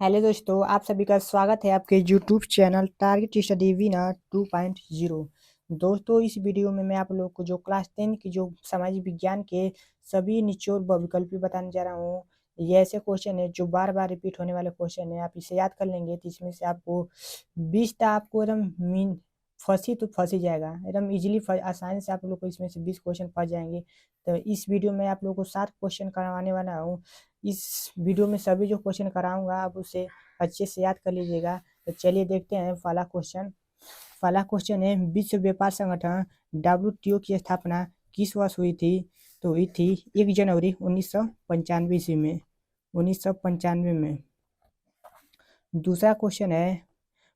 Hello दोस्तों, आप सभी का स्वागत है आपके YouTube channel target study winner 2.0। दोस्तों, इस वीडियो में मैं आप लोग को जो क्लास 10 की जो सामाजिक विज्ञान के सभी निचोड़ व विकल्प बताने जा रहा हूँ। ये ऐसे क्वेश्चन है जो बार बार रिपीट होने वाले क्वेश्चन है। आप इसे याद कर लेंगे तो इसमें से आपको 20 आपको एकदम मीन फंसी तो फंसी जाएगा, एकदम इजीली आसानी से आप लोग को इसमें से 20 क्वेश्चन फंस जाएंगे। तो इस वीडियो में आप लोग को 7 क्वेश्चन करवाने वाला हूँ। इस वीडियो में सभी जो क्वेश्चन कराऊंगा आप उसे अच्छे से याद कर लीजिएगा। तो चलिए देखते हैं पहला क्वेश्चन। पहला क्वेश्चन है, विश्व व्यापार संगठन WTO की स्थापना किस वर्ष हुई थी? तो हुई थी 1 जनवरी 1995 ईस्वी में, 1995 में। दूसरा क्वेश्चन है,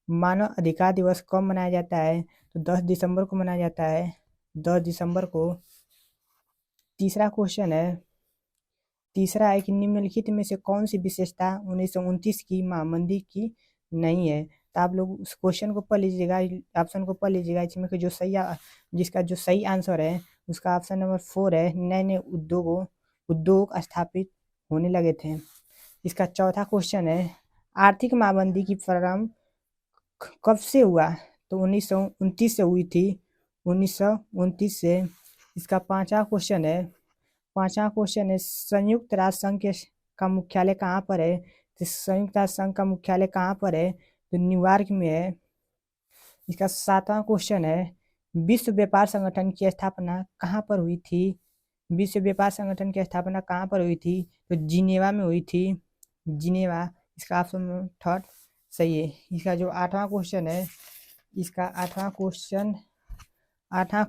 मानव अधिकार दिवस कब मनाया जाता है? तो 10 दिसंबर को मनाया जाता है, 10 दिसंबर को। तीसरा क्वेश्चन है, तीसरा है कि निम्नलिखित में से कौन सी विशेषता 1929 की महामंदी की नहीं है? तो आप लोग उस क्वेश्चन को पढ़ लीजिएगा, ऑप्शन को पढ़ लीजिएगा। इसमें जो जिसका जो सही आंसर है उसका ऑप्शन नंबर 4 है। नए नए उद्योग स्थापित होने लगे थे। इसका चौथा क्वेश्चन है, आर्थिक महामंदी की प्रारंभ कब से हुआ? तो 1929 से हुई थी, 1929 से। इसका पांचवा क्वेश्चन है, संयुक्त राष्ट्र संघ का मुख्यालय कहाँ पर है? तो संयुक्त राष्ट्र संघ का मुख्यालय कहाँ पर है? तो न्यूयॉर्क में है। इसका सातवां क्वेश्चन है, विश्व व्यापार संगठन की स्थापना कहाँ पर हुई थी? विश्व व्यापार संगठन की स्थापना कहाँ पर हुई थी? तो जिनेवा में हुई थी, जिनेवा। इसका ऑप्शन थर्ड सही है। इसका जो आठवां क्वेश्चन है, इसका आठवां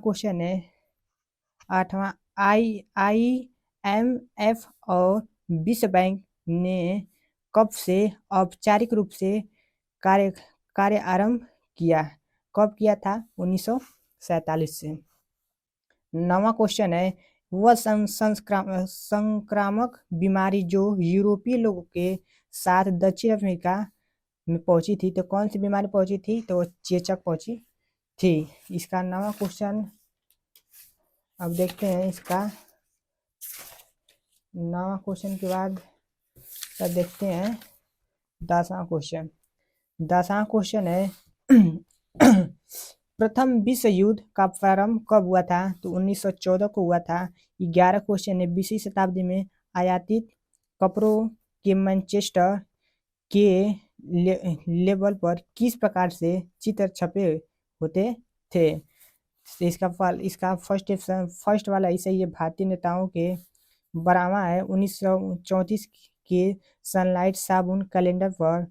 क्वेश्चन है, आठवां, IMF और विश्व बैंक ने कब से औपचारिक रूप से कार्य कार्य आरंभ किया? कब किया था? 1947 से। नौवां क्वेश्चन है, वह संक्रामक बीमारी जो यूरोपीय लोगों के साथ दक्षिण अफ्रीका में पहुंची थी, तो कौन सी बीमारी पहुंची थी? तो चेचक पहुंची थी। इसका नौवां क्वेश्चन अब देखते हैं। इसका नौवां क्वेश्चन के बाद अब देखते हैं 10वां क्वेश्चन। 10वां क्वेश्चन है, प्रथम विश्व युद्ध का प्रारंभ कब हुआ था? तो 1914 को हुआ था। 11 क्वेश्चन है, 20वीं शताब्दी में आयातित कपड़ों के मैनचेस्टर के लेबल पर किस प्रकार से चित्र छपे होते थे? इसका फर्स्ट वाला ही सही है। भारतीय नेताओं के बरामा है। 1934 के सनलाइट साबुन कैलेंडर पर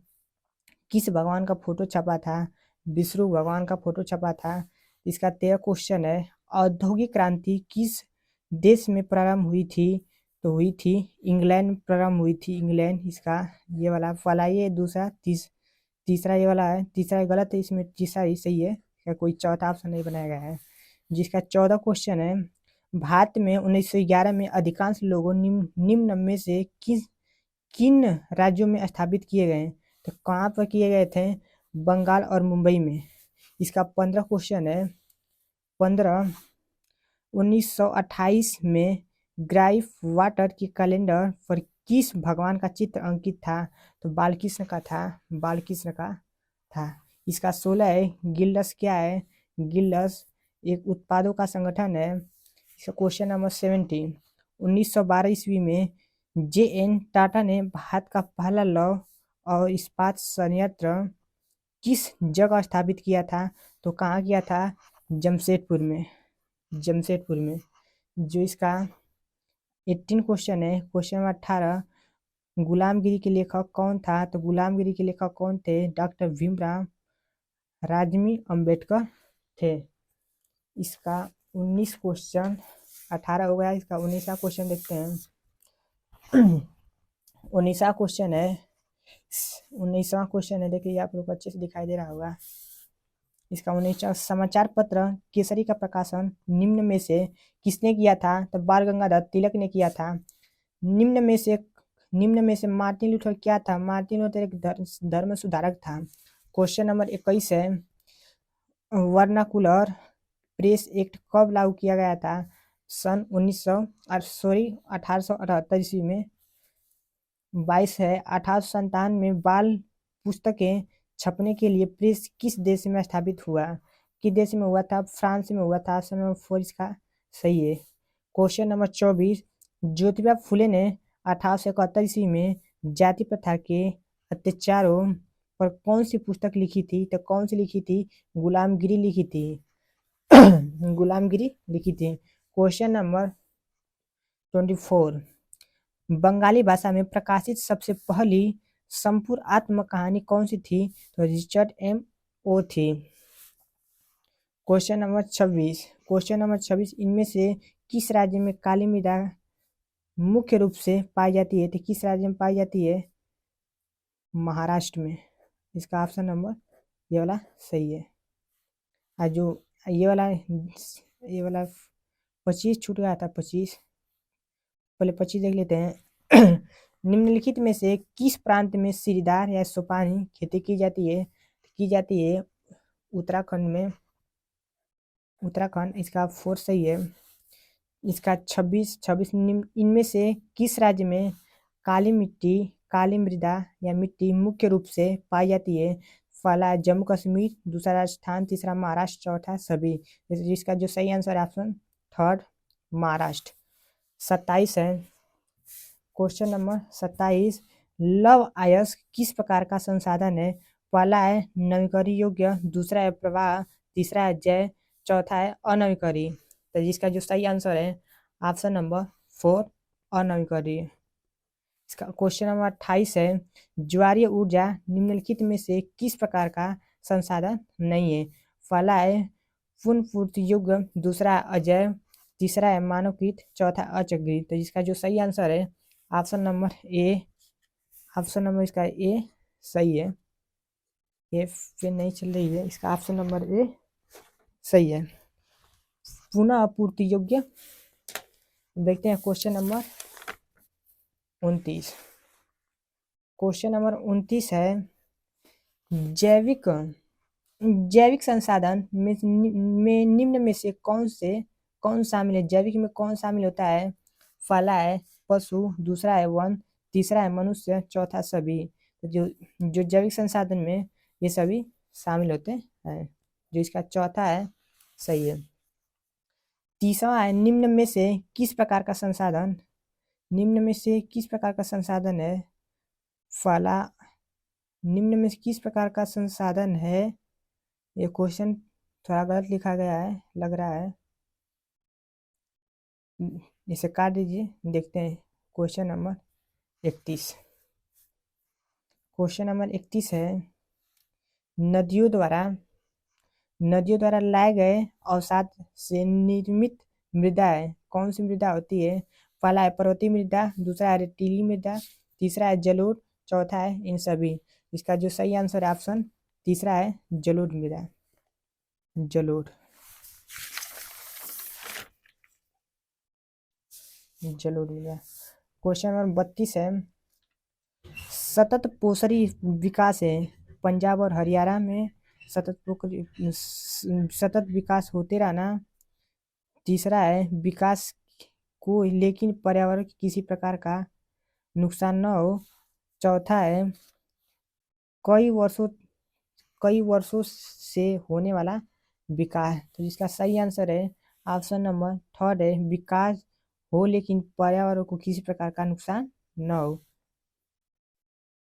किस भगवान का फोटो छपा था? विष्णु भगवान का फोटो छपा था। इसका 13 क्वेश्चन है, औद्योगिक क्रांति किस देश में प्रारंभ हुई थी? तो हुई थी इंग्लैंड में प्रारंभ हुई थी, इंग्लैंड। इसका ये वाला ये दूसरा तीसरा ये वाला है, तीसरा गलत है, इसमें तीसरा ही सही है। इसका कोई चौथा ऑप्शन नहीं बनाया गया है। जिसका 14 क्वेश्चन है, भारत में 1911 में अधिकांश लोगों निम्न में से किन राज्यों में स्थापित किए गए? तो कहाँ पर किए गए थे? बंगाल और मुंबई में। इसका 15 क्वेश्चन है, 15, 1928 में ग्राइफ वाटर के कैलेंडर पर किस भगवान का चित्र अंकित था? तो बालकृष्ण का था, बालकृष्ण का था। इसका 16 है, गिल्डस क्या है? गिल्डस एक उत्पादों का संगठन है। इसका क्वेश्चन नंबर 17, 1912 ईस्वी में JN टाटा ने भारत का पहला लौह और इस्पात संयंत्र किस जगह स्थापित किया था? तो कहाँ किया था? जमशेदपुर में, जमशेदपुर में। जो इसका 18 क्वेश्चन है, क्वेश्चन नंबर 18, गुलामगिरी के लेखक कौन था? तो गुलामगिरी के लेखक कौन थे? डॉक्टर भीमराव राजमी अम्बेडकर थे। इसका 19 क्वेश्चन, 18 हो गया। इसका 19वां क्वेश्चन देखते हैं। 19वां क्वेश्चन है, 19वां क्वेश्चन है, देखिए आप लोग को अच्छे से दिखाई दे रहा होगा। इसका 19वां, समाचार पत्र केसरी का प्रकाशन निम्न में से किसने किया था? तो बाल गंगाधर तिलक ने किया था। निम्न में से मार्टिन लूथर क्या था? मार्टिन लूथर एक धर्म सुधारक था। क्वेश्चन नंबर 21 है, वर्नाकुलर प्रेस एक्ट कब लागू किया गया था? सन 1878 ईस्वी में 22 है 1857 में बाल पुस्तकें छपने के लिए प्रेस किस देश में स्थापित हुआ? किस देश में हुआ था? फ्रांस में हुआ था। ऑप्शन नंबर 4 इसका सही है। क्वेश्चन नंबर 24, ज्योतिबा फुले ने 1871 ईस्वी में जाति प्रथा के अत्याचारों पर कौन सी पुस्तक लिखी थी? तो कौन सी लिखी थी? गुलामगिरी लिखी थी। गुलामगिरी लिखी थी। क्वेश्चन नंबर 24, बंगाली भाषा में प्रकाशित सबसे पहली संपूर्ण आत्मकहानी कौन सी थी? तो रिचर्ड एम ओ थी। क्वेश्चन नंबर 26, इनमें से किस राज्य में काली मृदा मुख्य रूप से पाई जाती है? तो किस राज्य में पाई जाती है? महाराष्ट्र में। इसका ऑप्शन नंबर ये वाला सही है। और जो ये वाला 25 छूट गया था, 25 पहले 25 देख लेते हैं। निम्नलिखित में से किस प्रांत में सीढ़ीदार या सोपानी खेती की जाती है? उत्तराखंड में। उत्तराखंड इसका 4 सही है। इसका 26 इनमें से किस राज्य में काली मृदा या मिट्टी मुख्य रूप से पाई जाती है? पहला जम्मू कश्मीर, दूसरा राजस्थान, तीसरा महाराष्ट्र, चौथा सभी। जिसका जो सही आंसर है ऑप्शन 3 महाराष्ट्र। 27 है। क्वेश्चन नंबर 27, लव अयस्क किस प्रकार का संसाधन है? पहला है नवीकरणीय योग्य, दूसरा है प्रवाह, तीसरा है जय, चौथा है अनवीकरणीय। तो जिसका जो सही आंसर है ऑप्शन नंबर 4 अनवीकरणीय। इसका क्वेश्चन नंबर 28 है, ज्वारीय ऊर्जा निम्नलिखित में से किस प्रकार का संसाधन नहीं है? पहला है पुनःपूर्ति योग्य, दूसरा अजय, तीसरा है मानवकृत, चौथा अचक्रीय। तो जिसका जो सही आंसर है ऑप्शन नंबर इसका ए सही है। ए पे नहीं चल रही है, इसका ऑप्शन नंबर ए सही है। पुनः आपूर्ति योग्य। देखते हैं क्वेश्चन नंबर 29। क्वेश्चन नंबर 29 है, जैविक संसाधन में निम्न में से कौन शामिल है? जैविक में कौन शामिल होता है? पहला है पशु, दूसरा है वन, तीसरा है मनुष्य, चौथा सभी। तो जो जैविक संसाधन में ये सभी शामिल होते हैं। जो इसका चौथा है सही है। तीसरा है निम्न में से किस प्रकार का संसाधन है? पहला निम्न में से किस प्रकार का संसाधन है? ये क्वेश्चन थोड़ा गलत लिखा गया है लग रहा है, इसे काट दीजिए। देखते हैं क्वेश्चन नंबर 31। क्वेश्चन नंबर 31 है, नदियों द्वारा लाए गए अवसाद से निर्मित मृदाएं कौन सी मृदा होती है? पहला है पर्वतीय मृदा, दूसरा है रेतीली मृदा, तीसरा है जलोढ़, चौथा है इन सभी। इसका जो सही आंसर है ऑप्शन तीसरा है जलोढ़ मृदा। जलोढ़ मृदा। क्वेश्चन नंबर 32 है, सतत पोषरी विकास है पंजाब और हरियाणा में सतत विकास होते रहना। तीसरा है विकास को लेकिन पर्यावरण की किसी प्रकार का नुकसान न हो। चौथा है कई वर्षों से होने वाला विकास। तो जिसका सही आंसर है ऑप्शन नंबर 3 है विकास हो लेकिन पर्यावरण को किसी प्रकार का नुकसान न हो।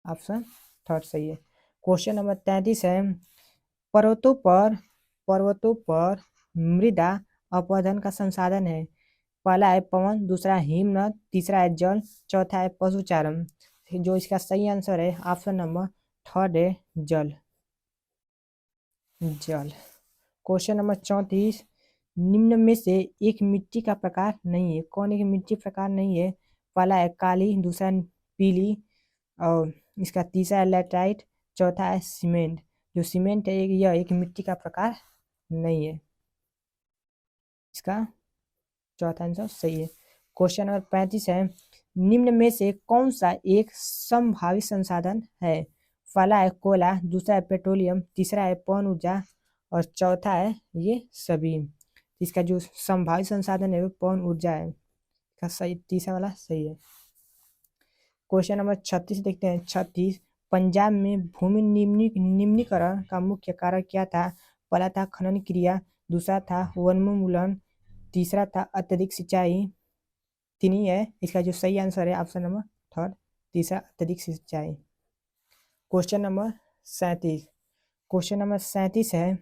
ऑप्शन 3 सही है। क्वेश्चन नंबर 33 है, पर्वतों पर मृदा अपरदन का संसाधन है। पहला है पवन, दूसरा है हिमनद, तीसरा है जल, चौथा है पशुचारण। जो इसका सही आंसर है ऑप्शन नंबर 3 है जल। क्वेश्चन नंबर 34, निम्न में से एक मिट्टी का प्रकार नहीं है। कौन एक मिट्टी प्रकार नहीं है? पहला है काली, दूसरा पीली, और इसका तीसरा है लैटराइट, चौथा है सीमेंट। जो सीमेंट है यह एक मिट्टी का प्रकार नहीं है। इसका चौथा आंसर सही है। क्वेश्चन नंबर 35 है, निम्न में से कौन सा एक संभावित संसाधन है? पहला है कोयला, दूसरा है पेट्रोलियम, तीसरा है पवन ऊर्जा, और चौथा है ये सभी। इसका जो संभावित संसाधन है वो पवन ऊर्जा है। इसका सही तीसरा वाला सही है। क्वेश्चन नंबर 36 देखते हैं। 36, पंजाब में भूमि निम्नीकरण का मुख्य कारण क्या था? पहला था खनन क्रिया, दूसरा था वनोन्मूलन, तीसरा था अत्यधिक सिंचाई। तीन ही है, इसका जो सही आंसर है ऑप्शन नंबर थर्ड, तीसरा अत्यधिक सिंचाई। क्वेश्चन नंबर 37, क्वेश्चन नंबर 37 है।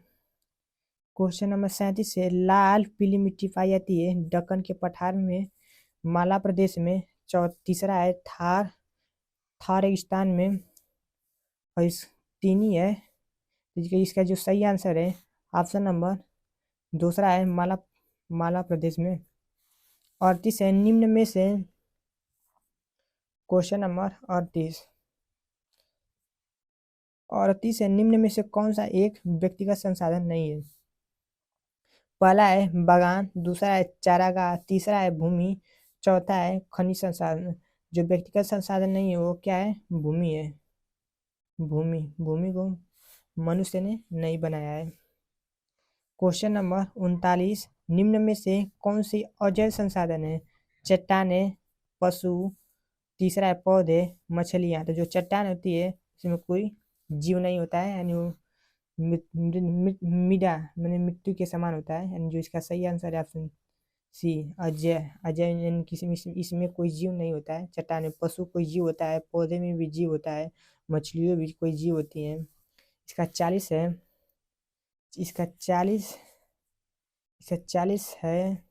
क्वेश्चन नंबर 37 है, लाल पीली मिट्टी पाई जाती है दक्कन के पठार में, माला प्रदेश में। तीसरा है थार थार रेगिस्तान में। और इस तीन ही है, इसका जो सही आंसर है ऑप्शन नंबर दूसरा है माला माला प्रदेश में। 38 है, निम्न में से क्वेश्चन नंबर 38 है, निम्न में से कौन सा एक व्यक्तिगत संसाधन नहीं है? पहला है बागान, दूसरा है चारागाह, तीसरा है भूमि, चौथा है खनिज संसाधन। जो व्यक्तिगत संसाधन नहीं है वो क्या है? भूमि है। भूमि भूमि को मनुष्य ने नहीं बनाया है। क्वेश्चन नंबर 39, निम्न में से कौन सी अजैव संसाधन है? चट्टाने, पशु, तीसरा है पौधे, मछलियाँ। तो जो चट्टान होती है उसमें कोई जीव नहीं होता है, यानी वो मिडा मैंने मिट्टी के समान होता है, यानी जो इसका सही आंसर है ऑप्शन सी अजय अजय, यानी किसी में इसमें कोई जीव नहीं होता है। चट्टान में पशु कोई जीव होता है, पौधे में भी जीव होता है, मछलियों भी कोई जीव होती है। इसका 40 है, इसका 40 इसका 40 है।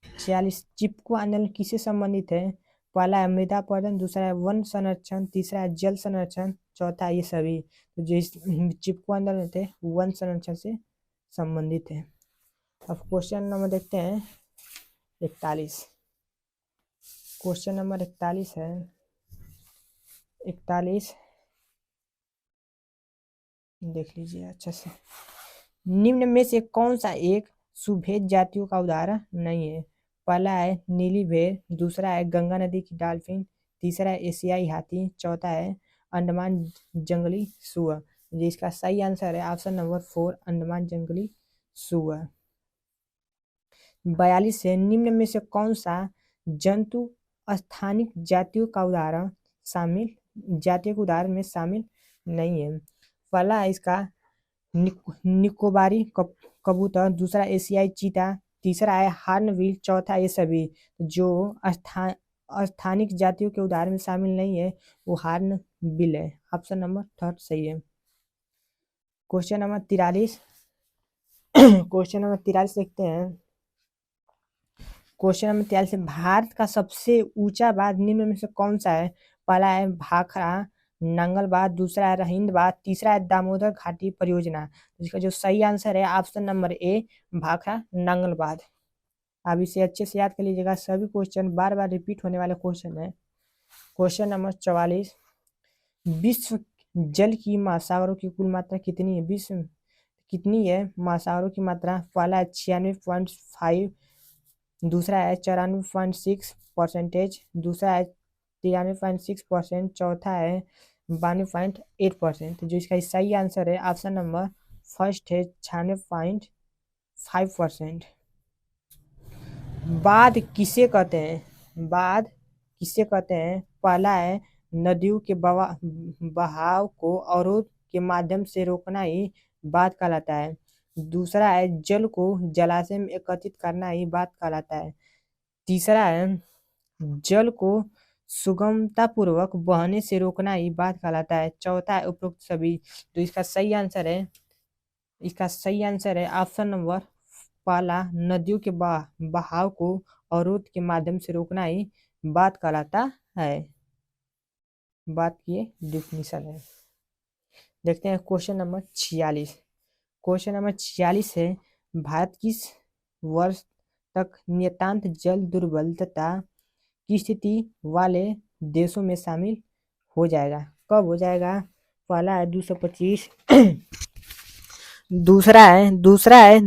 46, चिपको आंदोलन किससे संबंधित है? पहला है मृदा अपरदन, दूसरा है वन संरक्षण, तीसरा है जल संरक्षण, चौथा ये सभी। तो जो इस चिपको आंदोलन थे वन संरक्षण से संबंधित है। अब क्वेश्चन नंबर देखते हैं 41। क्वेश्चन नंबर 41 है। 41 देख लीजिए अच्छा से। निम्न में से कौन सा एक सुभेद जातियों का उदाहरण नहीं है? पहला है नीली भेड़, दूसरा है गंगा नदी की डॉल्फिन, तीसरा है एशियाई हाथी, चौथा है अंडमान जंगली सुअर। जिसका सही आंसर है ऑप्शन नंबर 4, अंडमान जंगली सुअर। 42 है, निम्न में से कौन सा जंतु स्थानिक जातियों का उदाहरण जातियों के उदाहरण में शामिल नहीं है? पहला है इसका निकोबारी कबूतर, दूसरा एशियाई चीता, तीसरा है हार्नबिल, चौथा ये सभी। जो स्थानिक जातियों के उदाहरण में शामिल नहीं है वो हार्नबिल है। ऑप्शन नंबर थर्ड सही है। क्वेश्चन नंबर 43 क्वेश्चन नंबर 43 देखते हैं। क्वेश्चन नंबर 43, भारत का सबसे ऊंचा बांध निम्न में से कौन सा है? पहला है भाखड़ा नंगल बांध, दूसरा है रहिंद बांध, तीसरा है दामोदर घाटी परियोजना। तो इसका जो सही आंसर है option number A, Bhakra Nangal बांध। आप इसे अच्छे से याद कर लीजिएगा, सभी क्वेश्चन बार बार रिपीट होने वाले क्वेश्चन है। क्वेश्चन नंबर 44, विश्व जल की महासागरों की कुल मात्रा कितनी है? विश्व कितनी है महासागरों की मात्रा? पहला है 96.5, दूसरा है 94.6%, दूसरा है 93.6%, चौथा है 92.8%। जो इसका सही आंसर है ऑप्शन नंबर फर्स्ट है 96.5%। बाढ़ किसे कहते हैं? बाढ़ किसे कहते हैं? पहला है नदियों के बहाव को अवरोध के माध्यम से रोकना ही बाढ़ कहलाता है। दूसरा है जल को जलाशय में एकत्रित करना ही बाढ़ कहलाता है। तीसरा है जल को सुगमता पूर्वक बहने से रोकना ही बाढ़ कहलाता है। चौथा है उपरोक्त सभी। तो इसका सही आंसर है ऑप्शन नंबर पहला, नदियों के बहाव को अवरोध के माध्यम से रोकना ही बाढ़ कहलाता है। बात की डिफिनीशन है। देखते हैं क्वेश्चन नंबर 46। क्वेश्चन नंबर 46 है, भारत किस वर्ष तक नितांत जल दुर्बलता की स्थिति वाले देशों में शामिल हो जाएगा? कब हो जाएगा? पहला है 225, दूसरा है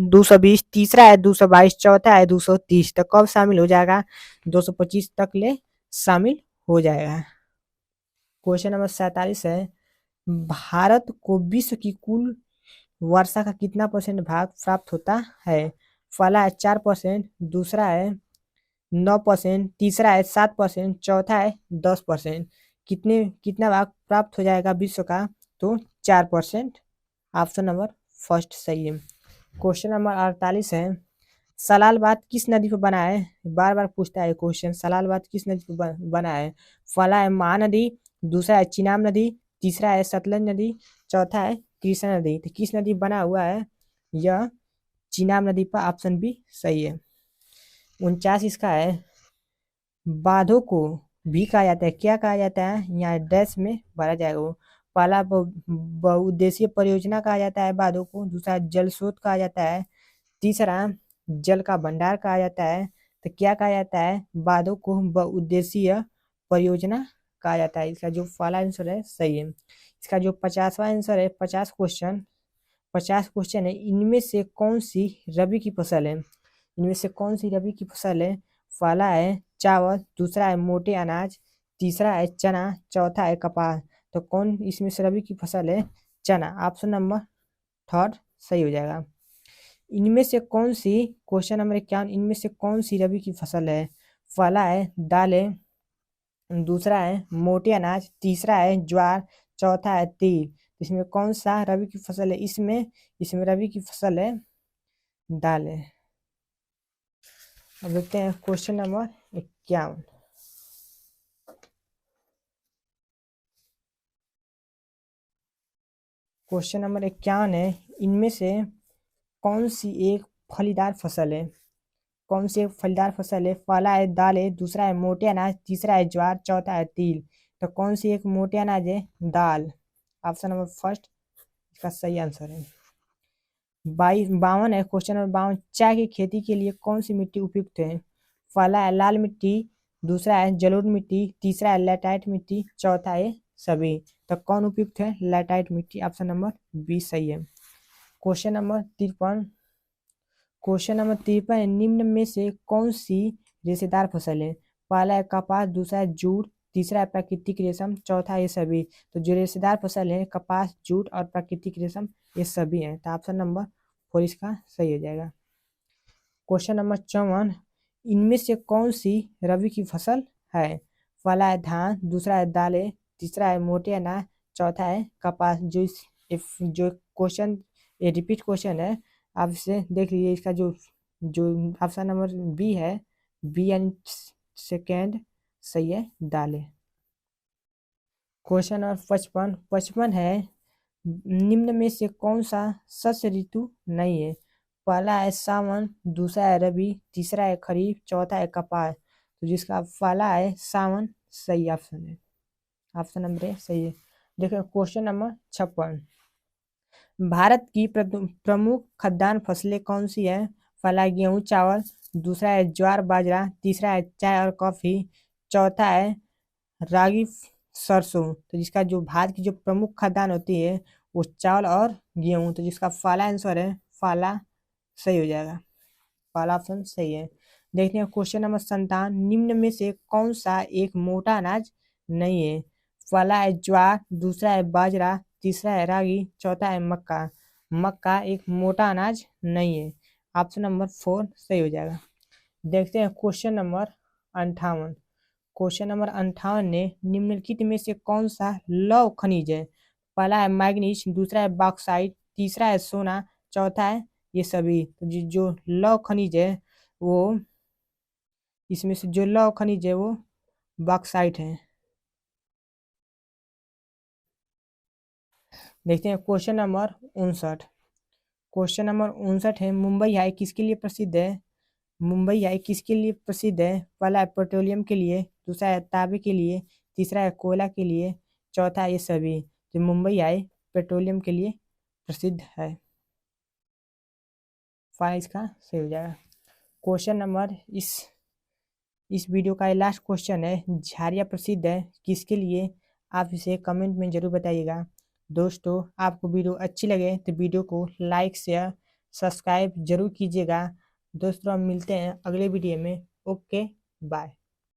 220, तीसरा है 222, चौथा है 230। तो कब शामिल हो जाएगा? 225 तक ले शामिल हो जाएगा। क्वेश्चन नंबर 47 है, भारत को विश्व की कुल वर्षा का कितना % भाग प्राप्त होता है? पहला है 4%, दूसरा है 9%, तीसरा है 7%, चौथा है 10%। कितना भाग प्राप्त हो जाएगा विश्व का? तो 4%। ऑप्शन नंबर फर्स्ट सही है। क्वेश्चन नंबर 48 है, सलाल बांध किस नदी पर बना है? बार बार पूछता है क्वेश्चन, सलाल बांध किस नदी पर बना है? पहला है महानदी, दूसरा है चिनाब नदी, तीसरा है सतलज नदी, चौथा है कृष्णा नदी। तो किस नदी बना हुआ है? यह चिनाब नदी पर। ऑप्शन बी सही है। 49 इसका है, बांधों को भी कहा जाता है, क्या कहा जाता है? यहाँ डैश में भरा जाएगा वो। पहला बहुउद्देशीय परियोजना कहा जाता है बांधों को, दूसरा जल स्रोत कहा जाता है, तीसरा जल का भंडार कहा जाता है। तो क्या कहा जाता है? बांधों को बहुउद्देशीय परियोजना कहा जाता है। इसका जो पहला आंसर है सही है। इसका जो 50वां आंसर है, 50 क्वेश्चन है, इनमें से कौन सी रबी की फसल है? इनमें से कौन सी रबी की फसल है? पहला है चावल, दूसरा है मोटे अनाज, तीसरा है चना, चौथा है कपास। तो कौन इसमें से रबी की फसल है? चना। ऑप्शन नंबर थर्ड सही हो जाएगा। इनमें से कौन सी, क्वेश्चन नंबर 51, इनमें से कौन सी रबी की फसल है? पहला है दालें, दूसरा है मोटे अनाज, तीसरा है ज्वार, चौथा है तिल। इसमें कौन सा रबी की फसल है? इसमें रबी की फसल है दालें। अब देखते हैं क्वेश्चन नंबर 51। क्वेश्चन नंबर 51 है, इनमें से कौन सी एक फलीदार फसल है? कौन सी एक फलीदार फसल है? पहला है दालें, दूसरा है मोटे अनाज, तीसरा है ज्वार, चौथा है तिल। तो कौन सी एक मोटे अनाज है? दाल। ऑप्शन नंबर फर्स्ट इसका सही आंसर है। 52 है, क्वेश्चन नंबर 52, चाय की खेती के लिए कौन सी मिट्टी उपयुक्त है? पहला है लाल मिट्टी, दूसरा है जलोढ़ मिट्टी, तीसरा है लैटराइट मिट्टी, चौथा है सभी। तो कौन उपयुक्त है? लैटराइट मिट्टी। ऑप्शन नंबर बी सही है। क्वेश्चन नंबर 53, निम्न में से कौन सी रेशेदार फसल है? पहला है कपास, दूसरा है जूट, तीसरा है प्राकृतिक रेशम, चौथा है ये सभी। तो जो रेशेदार फसल है कपास, जूट और प्राकृतिक रेशम, ये सभी हैं। तो ऑप्शन नंबर 4 इसका सही हो जाएगा। क्वेश्चन नंबर 54, इनमें से कौन सी रबी की फसल है? पहला है धान, दूसरा है दालें, तीसरा है मोटे अनाज, चौथा है कपास। जो क्वेश्चन ये रिपीट क्वेश्चन है, आप इसे देख लीजिए। इसका जो जो ऑप्शन नंबर बी है, बी एंड सेकेंड सही है, दालें। क्वेश्चन नंबर 55 है, निम्न में से कौन सा शस्य ऋतु नहीं है? पहला है सावन, दूसरा है रबी, तीसरा है खरीफ, चौथा है कपास। तो जिसका पहला है सावन सही ऑप्शन है। ऑप्शन नंबर ए सही है। देखिए क्वेश्चन नंबर 56, भारत की प्रमुख खाद्यान्न फसलें कौन सी हैं? पहला है गेहूँ चावल, दूसरा है ज्वार बाजरा, तीसरा है चाय और कॉफी, चौथा है रागी सरसों। तो जिसका जो भारत की जो प्रमुख खाद्यान्न होती है वो चावल और गेहूँ। तो जिसका पहला आंसर है पहला सही हो जाएगा। पहला ऑप्शन सही है। देखते हैं क्वेश्चन नंबर 57, निम्न में से कौन सा एक मोटा अनाज नहीं है? पहला है ज्वार, दूसरा है बाजरा, तीसरा है रागी, चौथा है मक्का। मक्का एक मोटा अनाज नहीं है। ऑप्शन नंबर 4 सही हो जाएगा। देखते हैं क्वेश्चन नंबर 58। क्वेश्चन नंबर 58 ने निम्नलिखित में से कौन सा लौह खनिज है? पहला है मैग्नीज, दूसरा है बॉक्साइट, तीसरा है सोना, चौथा है ये सभी। तो जो लौह खनिज है वो, इसमें से जो लौह खनिज है वो बॉक्साइट है। देखते हैं क्वेश्चन नंबर 59। क्वेश्चन नंबर 59 है, मुंबई हाई किसके लिए प्रसिद्ध है? मुंबई हाई किसके लिए प्रसिद्ध है? पहला है पेट्रोलियम के लिए, दूसरा है तांबे के लिए, तीसरा है कोयला के लिए, चौथा है ये सभी। तो मुंबई हाई पेट्रोलियम के लिए प्रसिद्ध है। फाइव इसका सही हो जाएगा। क्वेश्चन नंबर इस वीडियो का ये लास्ट क्वेश्चन है, झारिया प्रसिद्ध है किसके लिए? आप इसे कमेंट में जरूर बताइएगा। दोस्तों आपको वीडियो अच्छी लगे तो वीडियो को लाइक शेयर सब्सक्राइब जरूर कीजिएगा। दोस्तों हम मिलते हैं अगले वीडियो में। Okay bye.